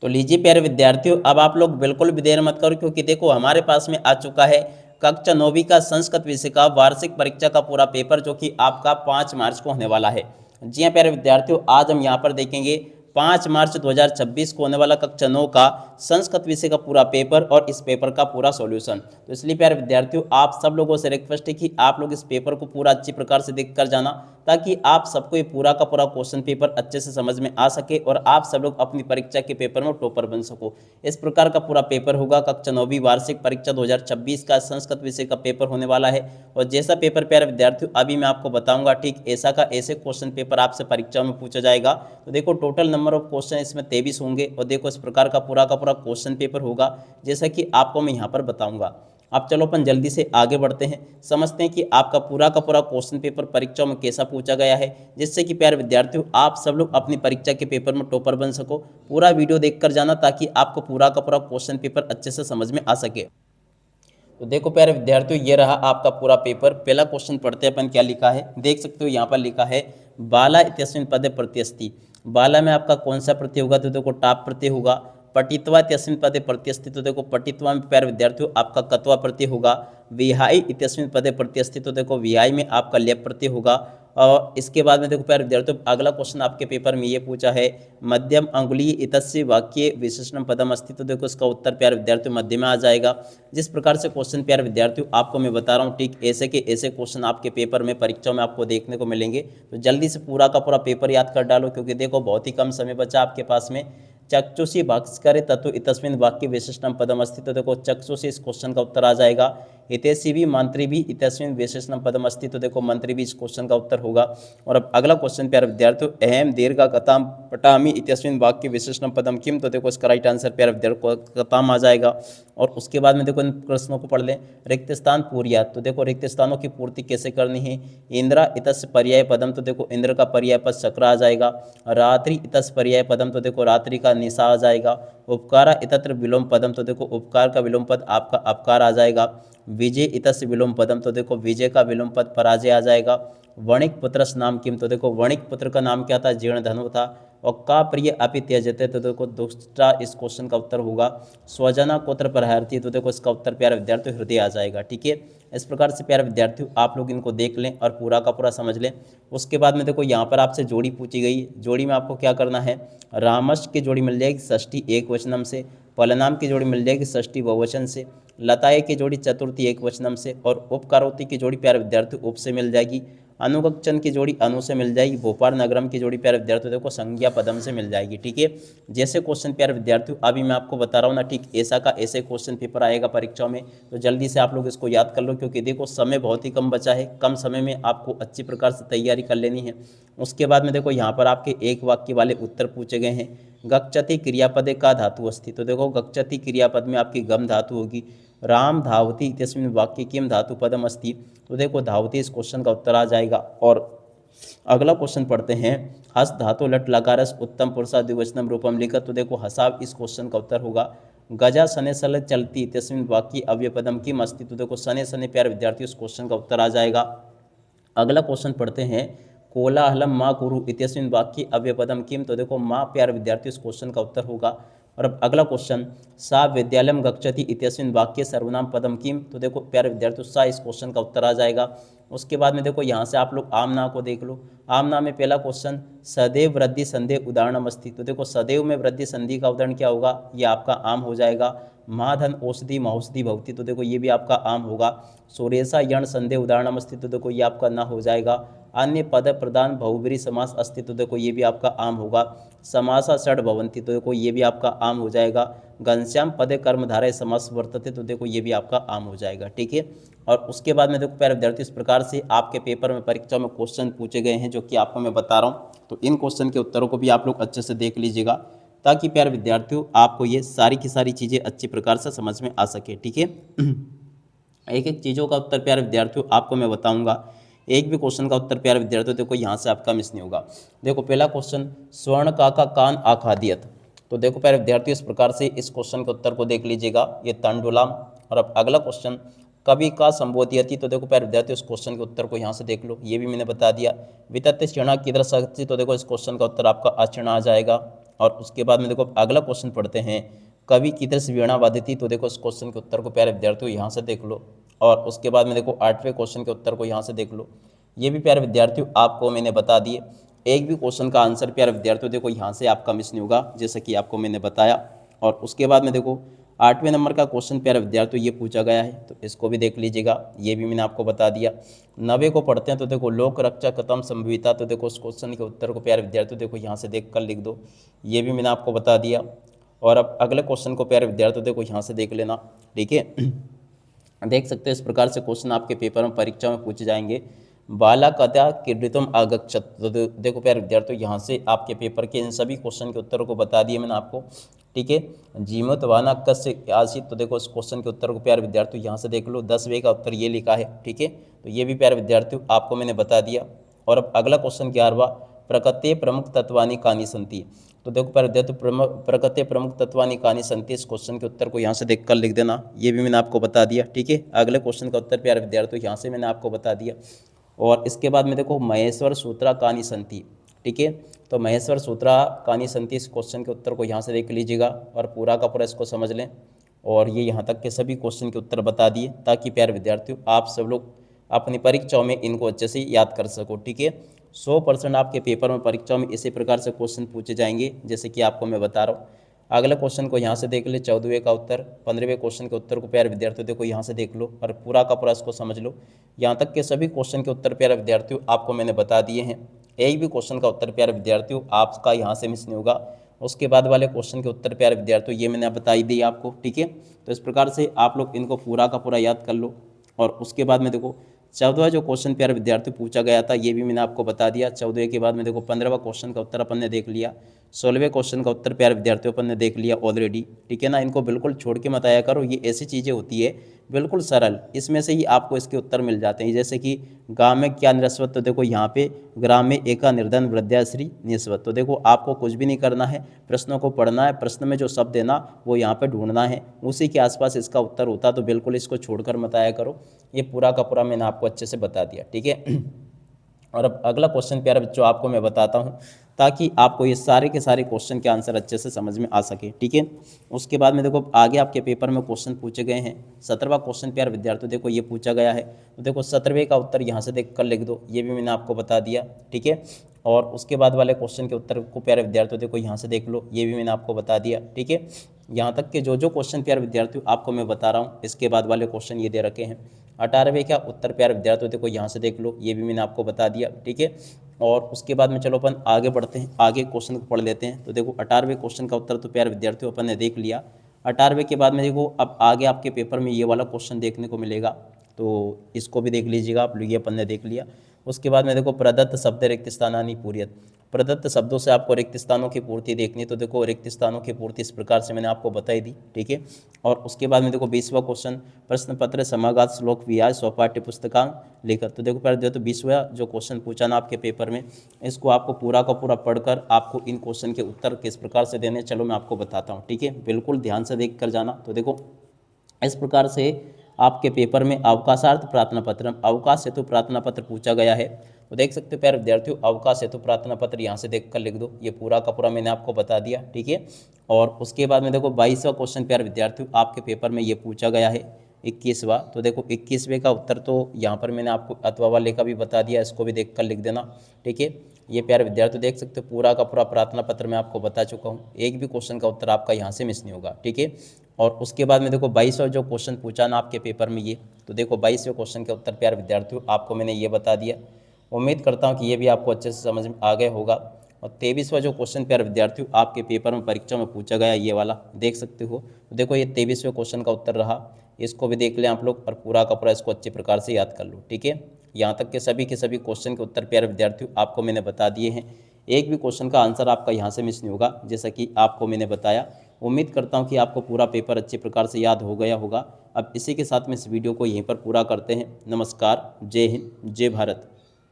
तो लीजिए प्यारे विद्यार्थियों, अब आप लोग बिल्कुल भी देर मत करो, क्योंकि देखो हमारे पास में आ चुका है कक्षा 9वीं का संस्कृत विषय का वार्षिक परीक्षा का पूरा पेपर, जो कि आपका 5 मार्च को होने वाला है। जी हाँ प्यारे विद्यार्थियों, आज हम यहाँ पर देखेंगे 5 मार्च 2026 को होने वाला कक्षा 9 का संस्कृत विषय का पूरा पेपर और इस पेपर का पूरा सॉल्यूशन। तो इसलिए प्यारे विद्यार्थियों, आप सब लोगों से रिक्वेस्ट है कि आप लोग इस पेपर को पूरा अच्छी प्रकार से देख कर जाना, ताकि आप सबको ये पूरा का पूरा क्वेश्चन पेपर अच्छे से समझ में आ सके और आप सब लोग अपनी परीक्षा के पेपर में टॉपर बन सको। इस प्रकार का पूरा पेपर होगा कक्षा 9वीं वार्षिक परीक्षा 2026 का संस्कृत विषय का पेपर होने वाला है। और जैसा पेपर प्यारे विद्यार्थियों अभी मैं आपको बताऊंगा, ठीक ऐसा का ऐसे क्वेश्चन पेपर आपसे परीक्षा में पूछा जाएगा। तो देखो टोटल नंबर ऑफ क्वेश्चन इसमें 23 होंगे और देखो इस प्रकार का पूरा क्वेश्चन पेपर होगा, जैसा कि आपको मैं यहाँ पर बताऊंगा। अब चलो अपन जल्दी से आगे बढ़ते हैं, समझते हैं कि आपका पूरा का पूरा क्वेश्चन पेपर परीक्षा में कैसा पूछा गया है, जिससे कि प्यारे विद्यार्थियों आप सब लोग अपनी परीक्षा के पेपर में टॉपर बन सको। पूरा वीडियो देखकर जाना, ताकि आपको पूरा का पूरा क्वेश्चन पेपर अच्छे से समझ में आ सके। तो देखो प्यारे विद्यार्थियों, ये रहा आपका पूरा पेपर। पहला क्वेश्चन पढ़ते हैं अपन, क्या लिखा है देख सकते हो। यहाँ पर लिखा है बाला इत्यस्मिन् पदे प्रत्यस्ति। बाला में आपका कौन सा प्रत्यय होगा, तो देखो टाप प्रत्यय होगा। पठित्वा इत्यस्मिन् पदे प्रत्यस्ति, तो देखो पठित्वा में प्यारे विद्यार्थियों आपका कत्वा प्रत्यय होगा। विहाई इत्यस्मिन् पदे प्रत्यस्ति, तो देखो विहाई में आपका लेप प्रत्यय होगा। और इसके बाद में देखो प्यारे विद्यार्थियों, अगला क्वेश्चन आपके पेपर में ये पूछा है मध्यम अंगुली इतस्य वाक्य विशेषण पदम अस्ति, तो देखो इसका उत्तर प्यारे विद्यार्थियों मध्य में आ जाएगा। जिस प्रकार से क्वेश्चन प्यारे विद्यार्थियों आपको मैं बता रहा हूँ, ठीक ऐसे के ऐसे क्वेश्चन आपके पेपर में परीक्षा में आपको देखने को मिलेंगे। तो जल्दी से पूरा का पूरा पेपर याद कर डालो, क्योंकि देखो बहुत ही कम समय बचा आपके पास में। चक्षुषी भास्करे तत्व इतस्मिन् वाक्य विशेषणम पदम अस्ति, तो देखो चक्षुषी इस क्वेश्चन का उत्तर आ जाएगा। हितैषी भी मंत्री भी इतस्मिन् विशेषणम पदम अस्ति, तो देखो मंत्री भी इस क्वेश्चन का उत्तर होगा। और अब अगला क्वेश्चन प्यारे विद्यार्थियों, अहम दीर्घ कथाम पठामि इत्यस्मिन् वाक्य विशेषणम पदम किम, तो देखो इसका राइट आंसर प्यारे विद्यार्थियों कथाम आ जाएगा। और उसके बाद में देखो इन प्रश्नों को पढ़ लें। रिक्त स्थान पूर्यात, तो देखो रिक्त स्थानों की पूर्ति कैसे करनी है। इंद्रा इतस्य पर्याय पदम, तो देखो इंद्र का पर्याय पद शक्र आ जाएगा। रात्रि इतस्य पर्याय पदम, तो देखो रात्रि का निशा आ जाएगा। उपकारा इतत्र विलोम पदम, तो देखो उपकार का विलोम पद आपका अपकार आ जाएगा। विजय इतस्य विलोम पदम, तो देखो विजय का विलोम पद पराजय आ जाएगा। वणिक पुत्रस नाम किम, तो देखो वणिक पुत्र का नाम क्या था, जीर्णधनु था। और का प्रिय अपि त्यजते, तो देखो दूसरा इस क्वेश्चन का उत्तर होगा। स्वजना कोत्र प्रहरती, तो देखो इसका उत्तर प्यारे विद्यार्थियों हृदय आ जाएगा। ठीक है, इस प्रकार से प्यारे विद्यार्थियों आप लोग इनको देख लें और पूरा का पूरा समझ लें। उसके बाद में देखो यहाँ पर आपसे जोड़ी पूछी गई। जोड़ी में आपको क्या करना है, रामश की जोड़ी मिल जाएगी षष्ठी एक वचनम से, फलनाम की जोड़ी मिल जाएगी षष्ठी बहुवचन से, लताए की जोड़ी चतुर्थी एक वचनम से, और उपकारोती की जोड़ी प्यारे विद्यार्थियों उप से मिल जाएगी। अनुगक्षण की जोड़ी अनु से मिल जाएगी। भोपाल नगरम की जोड़ी प्यारे विद्यार्थियों देखो संज्ञा पदम से मिल जाएगी। ठीक है, जैसे क्वेश्चन प्यारे विद्यार्थियों अभी मैं आपको बता रहा हूँ ना, ठीक ऐसा का ऐसे क्वेश्चन पेपर आएगा परीक्षा में। तो जल्दी से आप लोग इसको याद कर लो, क्योंकि देखो समय बहुत ही कम बचा है। कम समय में आपको अच्छी प्रकार से तैयारी कर लेनी है। उसके बाद में देखो यहाँ पर आपके एक वाक्य वाले उत्तर पूछे गए हैं। गच्छति क्रियापदे का धातु अस्ति, तो देखो गच्छति क्रियापद में आपकी गम धातु होगी। राम धावती इत्यस्मिन् वाक्ये किम धातु पदम अस्ति, तो देखो धावती इस क्वेश्चन का उत्तर आ जाएगा। और अगला क्वेश्चन पढ़ते हैं। हस धातु लट लकारस उत्तम पुरुषा द्विवचनम रूपम लिखत, तो देखो हसाव इस क्वेश्चन का उत्तर होगा। गजा सने सल चलती इत्यस्मिन् वाक्ये अव्यय पदम किम अस्ति, तो देखो सने सने प्यारे विद्यार्थियों इस क्वेश्चन का उत्तर आ जाएगा। अगला क्वेश्चन पढ़ते हैं। कोलाहलम माँ कुरु इत्यस्मिन् वाक्ये अव्ययपदम किम, तो देखो माँ प्यारे विद्यार्थी इस क्वेश्चन का उत्तर होगा। और अब अगला क्वेश्चन, सा विद्यालयम गच्छति इत्यस्मिन् वाक्ये सर्वनाम पदम किम, तो देखो प्यारे विद्यार्थियों सा इस क्वेश्चन का उत्तर आ जाएगा। उसके बाद में देखो यहाँ से आप लोग आमना को देख लो। आमना में पहला क्वेश्चन, सदैव वृद्धि संदेह उदाहरणम अस्ति, तो देखो सदैव में वृद्धि संधि का उदाहरण क्या होगा, ये आपका आम हो जाएगा। महाधन औषधि महौषधि भवती, तो देखो ये भी आपका आम होगा। सुरेशा यण संदेह उदाहरणम अस्ति, तो देखो ये आपका ना हो जाएगा। अन्य पद प्रदान बहुब्री समास अस्ति, तो देखो ये भी आपका आम होगा। समासा षड भवंती, तो देखो ये भी आपका आम हो जाएगा। घनश्याम पदे कर्मधारय समास वर्तते, तो देखो ये भी आपका आम हो जाएगा। ठीक है, और उसके बाद में देखो प्यारे विद्यार्थी इस प्रकार से आपके पेपर में परीक्षा में क्वेश्चन पूछे गए हैं, जो कि आपको मैं बता रहा हूँ। तो इन क्वेश्चन के उत्तरों को भी आप लोग अच्छे से देख लीजिएगा, ताकि प्यारे विद्यार्थियों आपको ये सारी की सारी चीज़ें अच्छी प्रकार से समझ में आ सके। ठीक है, एक एक चीज़ों का उत्तर प्यारे विद्यार्थियों आपको मैं बताऊंगा। एक भी क्वेश्चन का उत्तर प्यारे विद्यार्थियों देखो यहाँ से आपका मिस नहीं होगा। देखो पहला क्वेश्चन, स्वर्ण का कान आखादियत, तो देखो प्यारे विद्यार्थियों इस प्रकार से इस क्वेश्चन के उत्तर को देख लीजिएगा, ये तंडुलाम। और अब अगला क्वेश्चन, कवि का संबोधियति, तो देखो प्यारे विद्यार्थियों इस क्वेश्चन के उत्तर को यहाँ से देख लो, ये भी मैंने बता दिया। वितत्य क्षणा किधर सकती, तो देखो इस क्वेश्चन का उत्तर आपका अक्षणा आ जाएगा। और उसके बाद में देखो अगला क्वेश्चन पढ़ते हैं, कवि कीदृश वीणा वादती। तो देखो इस क्वेश्चन के उत्तर को प्यारे विद्यार्थियों यहाँ से देख लो। और उसके बाद में देखो 8वें क्वेश्चन के उत्तर को यहाँ से देख लो। ये भी प्यारे विद्यार्थियों आपको मैंने बता दिए। एक भी क्वेश्चन का आंसर प्यारे विद्यार्थियों देखो यहाँ से आपका मिस नहीं होगा, जैसे कि आपको मैंने बताया। और उसके बाद में देखो 8वें नंबर का क्वेश्चन प्यारे विद्यार्थियों ये पूछा गया है, तो इसको भी देख लीजिएगा, ये भी मैंने आपको बता दिया। 9वें को पढ़ते हैं, तो देखो लोक रक्षा कथम संभविता। तो देखो उस क्वेश्चन के उत्तर को प्यारे विद्यार्थियों देखो यहाँ से देख कर लिख दो, ये भी मैंने आपको बता दिया। और अब अगले क्वेश्चन को प्यारे विद्यार्थियों देखो यहाँ से देख लेना, ठीक है। देख सकते हैं इस प्रकार से क्वेश्चन आपके पेपर में परीक्षा में पूछे जाएंगे। बाला कदा क्रीडितम आगच्छत। तो देखो प्यारे विद्यार्थियों यहाँ से आपके पेपर के इन सभी क्वेश्चन के उत्तरों को बता दिए मैंने आपको, ठीक है। जीमत वाना कस्य आसित। तो देखो इस क्वेश्चन के उत्तर को प्यारे विद्यार्थियों यहाँ से देख लो, 10वें का उत्तर ये लिखा है, ठीक है। तो ये भी प्यारे विद्यार्थियों आपको मैंने बता दिया। और अब अगला क्वेश्चन 11वां, प्रकृति प्रमुख तत्वानि कानि संति। तो देखो प्यारे विद्यार्थियों प्रकृति प्रमुख तत्वानि कानि संति, इस क्वेश्चन के उत्तर को यहाँ से देख कर लिख देना, ये भी मैंने आपको बता दिया, ठीक है। अगले क्वेश्चन का उत्तर प्यारे विद्यार्थियों यहाँ से मैंने आपको बता दिया। और इसके बाद में देखो महेश्वर सूत्रा कानि संति, ठीक है। तो महेश्वर सूत्रा कानि संति, इस क्वेश्चन के उत्तर को यहाँ से देख लीजिएगा और पूरा का पूरा इसको समझ लें। और ये यहाँ तक के सभी क्वेश्चन के उत्तर बता दिए, ताकि प्यारे विद्यार्थियों आप सब लोग अपनी परीक्षाओं में इनको अच्छे से याद कर सको, ठीक है। 100% आपके पेपर में परीक्षाओं में इसी प्रकार से क्वेश्चन पूछे जाएंगे, जैसे कि आपको मैं बता रहा हूँ। अगले क्वेश्चन को यहाँ से देख ले, 14वें का उत्तर। 15वें क्वेश्चन के उत्तर को प्यारे विद्यार्थियों देखो यहाँ से देख लो और पूरा का पूरा इसको समझ लो। यहाँ तक के सभी क्वेश्चन के उत्तर प्यारे विद्यार्थियों आपको मैंने बता दिए हैं। एक भी क्वेश्चन का उत्तर प्यारे विद्यार्थियों आपका यहाँ से मिस नहीं होगा। उसके बाद वाले क्वेश्चन के उत्तर प्यारे विद्यार्थियों ये मैंने बता ही दी आपको, ठीक है। तो इस प्रकार से आप लोग इनको पूरा का पूरा याद कर लो। और उसके बाद में देखो 14वां जो क्वेश्चन प्यारे विद्यार्थियों पूछा गया था, ये भी मैंने आपको बता दिया। 14वें के बाद में देखो 15वां क्वेश्चन का उत्तर अपन ने देख लिया। 16वें क्वेश्चन का उत्तर प्यारे विद्यार्थियों अपन ने देख लिया ऑलरेडी, ठीक है ना। इनको बिल्कुल छोड़ के मत आया करो, ये ऐसी चीज़ें होती है बिल्कुल सरल, इसमें से ही आपको इसके उत्तर मिल जाते हैं। जैसे कि गाँव में क्या निरस्वत, तो देखो यहाँ पे ग्राम में एका निर्धन वृद्धाश्री निस्वत। तो देखो आपको कुछ भी नहीं करना है, प्रश्नों को पढ़ना है, प्रश्न में जो शब्द है ना वो यहाँ पे ढूंढना है, उसी के आसपास इसका उत्तर होता। तो बिल्कुल इसको छोड़कर मत आया करो, ये पूरा का पूरा मैंने आपको अच्छे से बता दिया, ठीक है। और अब अगला क्वेश्चन प्यारे बच्चों आपको मैं बताता हूँ, ताकि आपको ये सारे के सारे क्वेश्चन के आंसर अच्छे से समझ में आ सके, ठीक है। उसके बाद में देखो आगे आपके पेपर में क्वेश्चन पूछे गए हैं। 17वां क्वेश्चन प्यारे विद्यार्थियों देखो ये पूछा गया है, तो देखो 17वें का उत्तर यहाँ से देख कर लिख दो, ये भी मैंने आपको बता दिया, ठीक है। और उसके बाद वाले क्वेश्चन के उत्तर को प्यारे विद्यार्थियों देखो यहाँ से देख लो, ये भी मैंने आपको बता दिया, ठीक है। यहाँ तक के जो क्वेश्चन प्यारे विद्यार्थियों आपको मैं बता रहा हूँ, इसके बाद वाले क्वेश्चन ये दे रखे हैं। 18वें का उत्तर प्यारे विद्यार्थियों देखो यहाँ से देख लो, ये भी मैंने आपको बता दिया, ठीक है। और उसके बाद में चलो अपन आगे बढ़ते हैं, आगे क्वेश्चन को पढ़ लेते हैं। तो देखो 18वें क्वेश्चन का उत्तर तो प्यारे विद्यार्थियों अपन ने देख लिया। 18वें के बाद में देखो अब आगे आपके पेपर में ये वाला क्वेश्चन देखने को मिलेगा, तो इसको भी देख लीजिएगा आप लोग, ये अपन ने देख लिया। उसके बाद में देखो प्रदत्त शब्द रिक्त स्थानानि पूर्यत। प्रदत्त शब्दों से आपको रिक्त स्थानों की पूर्ति देखनी, तो देखो रिक्त स्थानों की पूर्ति इस प्रकार से मैंने आपको बताई दी, ठीक है। और उसके बाद में देखो 20वां क्वेश्चन, प्रश्न पत्र समागात श्लोक व्याज स्वपाठ्य पुस्तकांग लिखत। तो देखो पहले तो 20वां जो क्वेश्चन पूछा ना आपके पेपर में, इसको आपको पूरा का पूरा पढ़कर आपको इन क्वेश्चन के उत्तर किस प्रकार से देने, चलो मैं आपको बताता हूँ, ठीक है। बिल्कुल ध्यान से देख कर जाना। तो देखो इस प्रकार से आपके पेपर में अवकाशार्थ प्रार्थना पत्र, अवकाश हेतु प्रार्थना पत्र पूछा गया है। तो देख सकते हो प्यारे विद्यार्थियों, अवकाश हेतु प्रार्थना पत्र यहाँ से देख कर लिख दो, ये पूरा का पूरा मैंने आपको बता दिया, ठीक है। और उसके बाद में देखो 22वां क्वेश्चन प्यारे विद्यार्थियों आपके पेपर में ये पूछा गया है। 21वां, तो देखो 21वें का उत्तर तो यहाँ पर मैंने आपको अथवा वाले का भी बता दिया, इसको भी देख कर लिख देना, ठीक है। ये प्यारे विद्यार्थियों देख सकते हो पूरा का पूरा प्रार्थना पत्र मैं आपको बता चुका हूँ, एक भी क्वेश्चन का उत्तर आपका यहाँ से मिस नहीं होगा, ठीक है। और उसके बाद में देखो 22वां जो क्वेश्चन पूछा ना आपके पेपर में ये, तो देखो 22वें क्वेश्चन के उत्तर प्यारे विद्यार्थियों आपको मैंने ये बता दिया। उम्मीद करता हूँ कि ये भी आपको अच्छे से समझ में आ गया होगा। और 23वां जो क्वेश्चन प्यारे विद्यार्थियों आपके पेपर में परीक्षा में पूछा गया ये वाला देख सकते हो, तो देखो ये 23वें क्वेश्चन का उत्तर रहा, इसको भी देख लें आप लोग और पूरा का पूरा इसको अच्छे प्रकार से याद कर लो, ठीक है। यहाँ तक के सभी क्वेश्चन के उत्तर प्यारे विद्यार्थियों आपको मैंने बता दिए हैं, एक भी क्वेश्चन का आंसर आपका यहाँ से मिस नहीं होगा, जैसा कि आपको मैंने बताया। उम्मीद करता हूँ कि आपको पूरा पेपर अच्छे प्रकार से याद हो गया होगा। अब इसी के साथ में इस वीडियो को यहीं पर पूरा करते हैं। नमस्कार, जय हिंद, जय भारत।